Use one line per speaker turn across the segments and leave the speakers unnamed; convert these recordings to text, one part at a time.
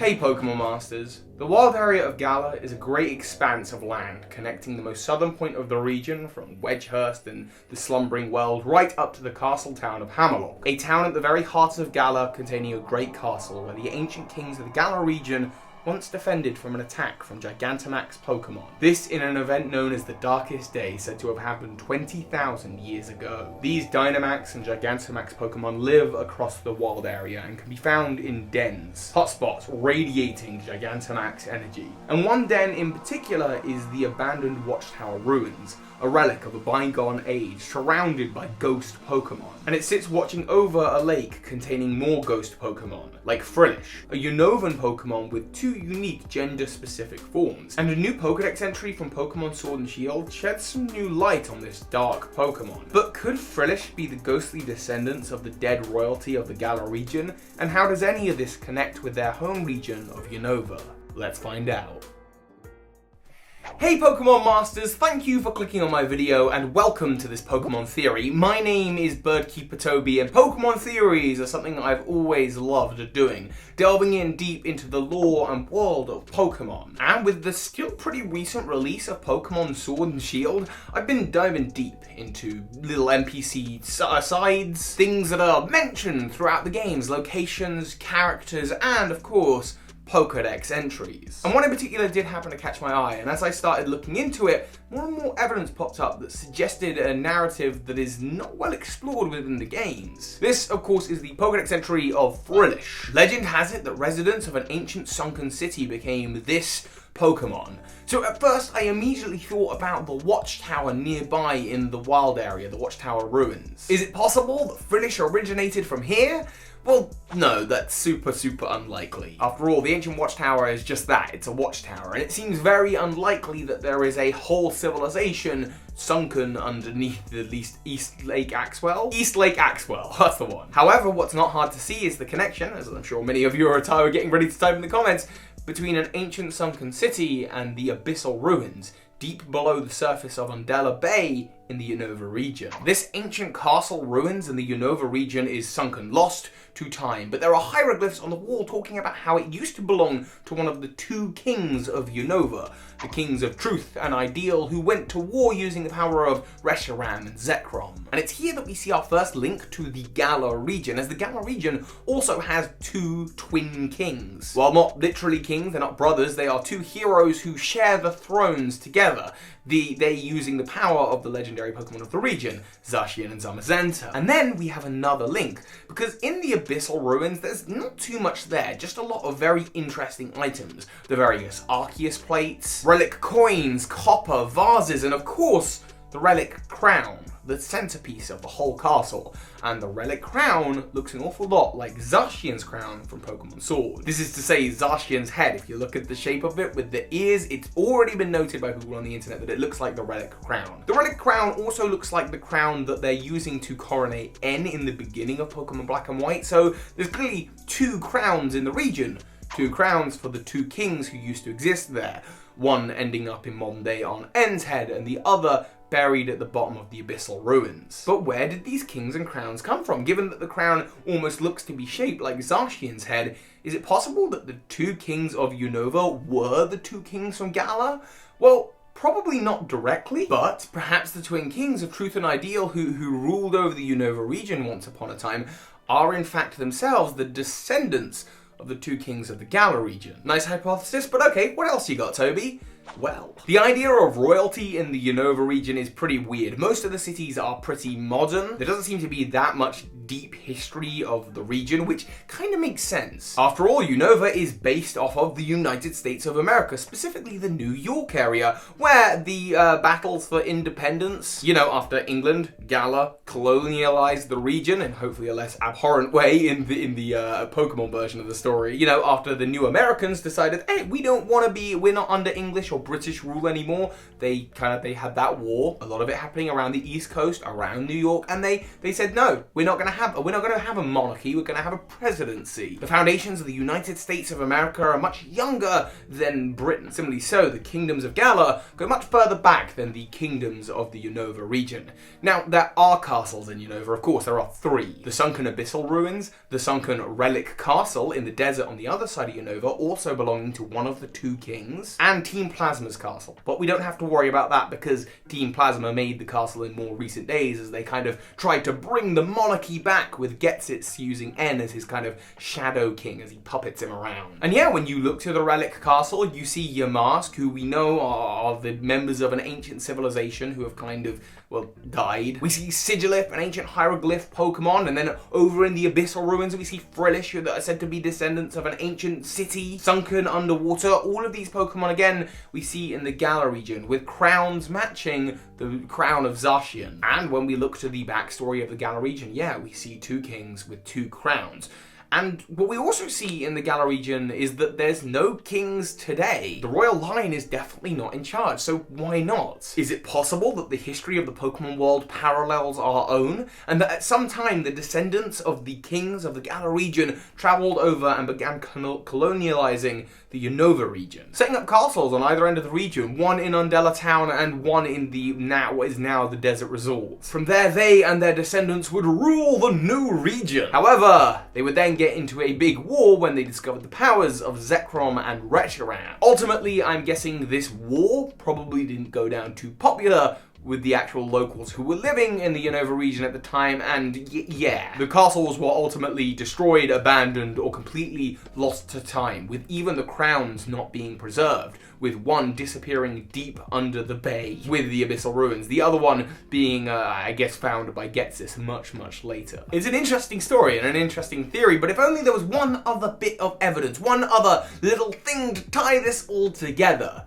Hey Pokemon Masters! The wild area of Galar is a great expanse of land connecting the most southern point of the region from Wedgehurst and the slumbering world right up to the castle town of Hammerlock. A town at the very heart of Galar containing a great castle where the ancient kings of the Galar region once defended from an attack from Gigantamax Pokemon. This in an event known as the Darkest Day, said to have happened 20,000 years ago. These Dynamax and Gigantamax Pokemon live across the wild area and can be found in dens, hotspots radiating Gigantamax energy. And one den in particular is the abandoned Watchtower Ruins, a relic of a bygone age surrounded by ghost Pokemon. And it sits watching over a lake containing more ghost Pokemon, like Frillish, a Unovan Pokemon with two unique gender-specific forms. And a new Pokedex entry from Pokemon Sword and Shield sheds some new light on this dark Pokemon. But could Frillish be the ghostly descendants of the dead royalty of the Galar region? And how does any of this connect with their home region of Unova? Let's find out. Hey Pokemon Masters, thank you for clicking on my video and welcome to this Pokemon Theory. My name is Birdkeeper Toby and Pokemon Theories are something that I've always loved doing, delving in deep into the lore and world of Pokemon. And with the still pretty recent release of Pokemon Sword and Shield, I've been diving deep into little NPC sides, things that are mentioned throughout the games, locations, characters, and of course, Pokedex entries. And one in particular did happen to catch my eye, and as I started looking into it, more and more evidence popped up that suggested a narrative that is not well explored within the games. This, of course, is the Pokedex entry of Frillish. Legend has it that residents of an ancient sunken city became this Pokemon. So at first I immediately thought about the Watchtower nearby in the wild area, the Watchtower Ruins. Is it possible that Frillish originated from here? Well, no, that's super unlikely. After all, the ancient Watchtower is just that, it's a watchtower, and it seems very unlikely that there is a whole civilization sunken underneath the East Lake Axwell? East Lake Axwell, that's the one. However, what's not hard to see is the connection, as I'm sure many of you are getting ready to type in the comments, between an ancient sunken city and the abyssal ruins, deep below the surface of Undella Bay in the Unova region. This ancient castle ruins in the Unova region is sunken, lost to time, but there are hieroglyphs on the wall talking about how it used to belong to one of the two kings of Unova, the kings of Truth and Ideal, who went to war using the power of Reshiram and Zekrom. And it's here that we see our first link to the Galar region, as the Galar region also has two twin kings. While not literally kings, they're not brothers, they are two heroes who share the thrones together. They're using the power of the legendary Pokemon of the region, Zacian and Zamazenta. And then we have another link, because in the Abyssal Ruins there's not too much there, just a lot of very interesting items. The various Arceus plates, relic coins, copper, vases, and of course, the relic crown, the centerpiece of the whole castle. And the relic crown looks an awful lot like Zacian's crown from Pokemon Sword. This is to say Zacian's head. If you look at the shape of it with the ears, it's already been noted by people on the internet that it looks like the relic crown. The relic crown also looks like the crown that they're using to coronate N in the beginning of Pokemon Black and White, so there's clearly two crowns in the region. Two crowns for the two kings who used to exist there. One ending up in modern day on N's head and the other buried at the bottom of the Abyssal Ruins. But where did these kings and crowns come from? Given that the crown almost looks to be shaped like Zacian's head, is it possible that the two kings of Unova were the two kings from Galar? Well, probably not directly, but perhaps the twin kings of Truth and Ideal who ruled over the Unova region once upon a time are in fact themselves the descendants of the two kings of the Galar region. Nice hypothesis, but okay, what else you got, Toby? Well, the idea of royalty in the Unova region is pretty weird. Most of the cities are pretty modern. There doesn't seem to be that much deep history of the region, which kind of makes sense. After all, Unova is based off of the United States of America, specifically the New York area, where the battles for independence, you know, after England, Galar, colonialized the region in hopefully a less abhorrent way in the Pokemon version of the story. You know, after the new Americans decided, hey, we're not under English or British rule anymore. They had that war, a lot of it happening around the East Coast, around New York, and they said no, we're not going to have a monarchy, we're going to have a presidency. The foundations of the United States of America are much younger than Britain. Similarly so, the kingdoms of Galar go much further back than the kingdoms of the Unova region. Now, there are castles in Unova, of course, there are 3. The sunken abyssal ruins, the sunken relic castle in the desert on the other side of Unova, also belonging to one of the 2 kings, and Team Plasma's castle. But we don't have to worry about that because Team Plasma made the castle in more recent days as they kind of tried to bring the monarchy back with Getsitz using N as his kind of shadow king as he puppets him around. And yeah, when you look to the relic castle, you see Yamask, who we know are the members of an ancient civilization who have kind of, well, died. We see Sigilif, an ancient hieroglyph Pokemon, and then over in the abyssal ruins we see Frillish, who are said to be descendants of an ancient city sunken underwater. All of these Pokemon, again, we see in the Galar region, with crowns matching the crown of Zacian. And when we look to the backstory of the Galar region, yeah, we see 2 kings with 2 crowns. And what we also see in the Galar region is that there's no kings today. The royal line is definitely not in charge, so why not? Is it possible that the history of the Pokemon world parallels our own, and that at some time the descendants of the kings of the Galar region travelled over and began colonializing the Unova region, setting up castles on either end of the region, one in Undella Town and one in what is now the Desert Resort. From there, they and their descendants would rule the new region. However, they would then get into a big war when they discovered the powers of Zekrom and Reshiram. Ultimately, I'm guessing this war probably didn't go down too popular with the actual locals who were living in the Unova region at the time, and yeah. The castles were ultimately destroyed, abandoned, or completely lost to time, with even the crowns not being preserved, with one disappearing deep under the bay with the abyssal ruins, the other one being, I guess, found by Getsitz much later. It's an interesting story and an interesting theory, but if only there was one other bit of evidence, one other little thing to tie this all together.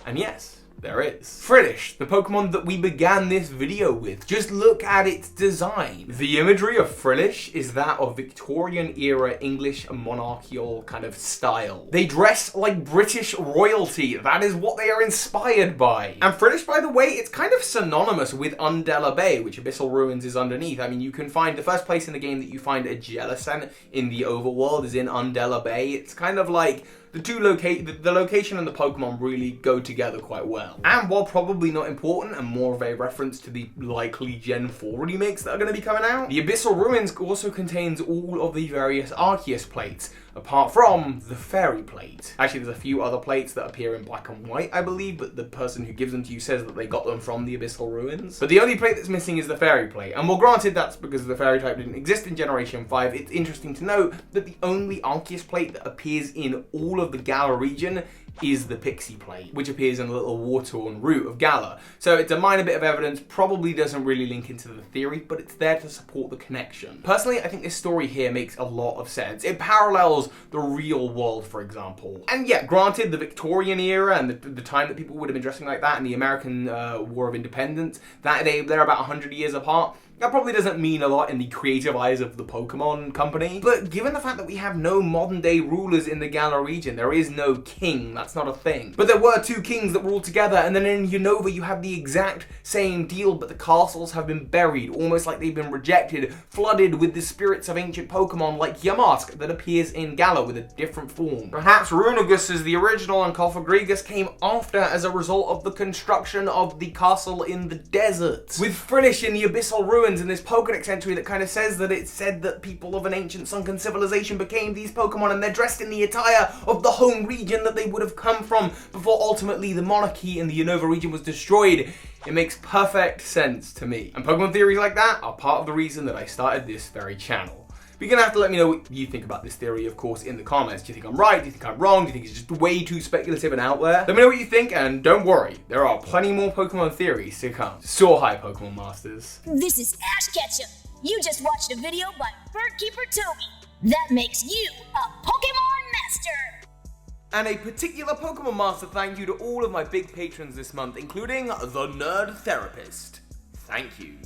And yes, there is. Frillish, the Pokemon that we began this video with. Just look at its design. The imagery of Frillish is that of Victorian-era English monarchical kind of style. They dress like British royalty. That is what they are inspired by. And Frillish, by the way, it's kind of synonymous with Undella Bay, which Abyssal Ruins is underneath. I mean, you can find the first place in the game that you find a Jellicent in the overworld is in Undella Bay. It's kind of like the location and the Pokemon really go together quite well. And while probably not important and more of a reference to the likely Gen 4 remakes that are going to be coming out, the Abyssal Ruins also contains all of the various Arceus plates, apart from the Fairy plate. Actually, there's a few other plates that appear in black and white, I believe, but the person who gives them to you says that they got them from the Abyssal Ruins. But the only plate that's missing is the Fairy plate. And well, granted, that's because the Fairy type didn't exist in Generation 5. It's interesting to note that the only Arceus plate that appears in all of the Galar region is the Pixie plate, which appears in a little war-torn route of Galar. So it's a minor bit of evidence, probably doesn't really link into the theory, but it's there to support the connection. Personally, I think this story here makes a lot of sense. It parallels the real world, for example. And yeah, granted, the Victorian era and the time that people would have been dressing like that and the American War of Independence, they're about 100 years apart. That probably doesn't mean a lot in the creative eyes of the Pokemon company, but given the fact that we have no modern day rulers in the Galar region, there is no king, that's not a thing. But there were 2 kings that ruled together, and then in Unova you have the exact same deal, but the castles have been buried, almost like they've been rejected, flooded with the spirits of ancient Pokemon like Yamask that appears in Galar with a different form. Perhaps Runagus is the original and Cofagrigus came after as a result of the construction of the castle in the desert. With Frillish in the Abyssal Ruins, in this Pokedex entry that kind of says that it's said that people of an ancient sunken civilization became these Pokemon and they're dressed in the attire of the home region that they would have come from before ultimately the monarchy in the Unova region was destroyed. It makes perfect sense to me. And Pokemon theories like that are part of the reason that I started this very channel. But you're going to have to let me know what you think about this theory, of course, in the comments. Do you think I'm right? Do you think I'm wrong? Do you think it's just way too speculative and out there? Let me know what you think, and don't worry, there are plenty more Pokemon theories to come. So hi, Pokemon Masters.
This is Ash Ketchum. You just watched a video by Birdkeeper Toby. That makes you a Pokemon Master.
And a particular Pokemon Master thank you to all of my big patrons this month, including the Nerd Therapist. Thank you.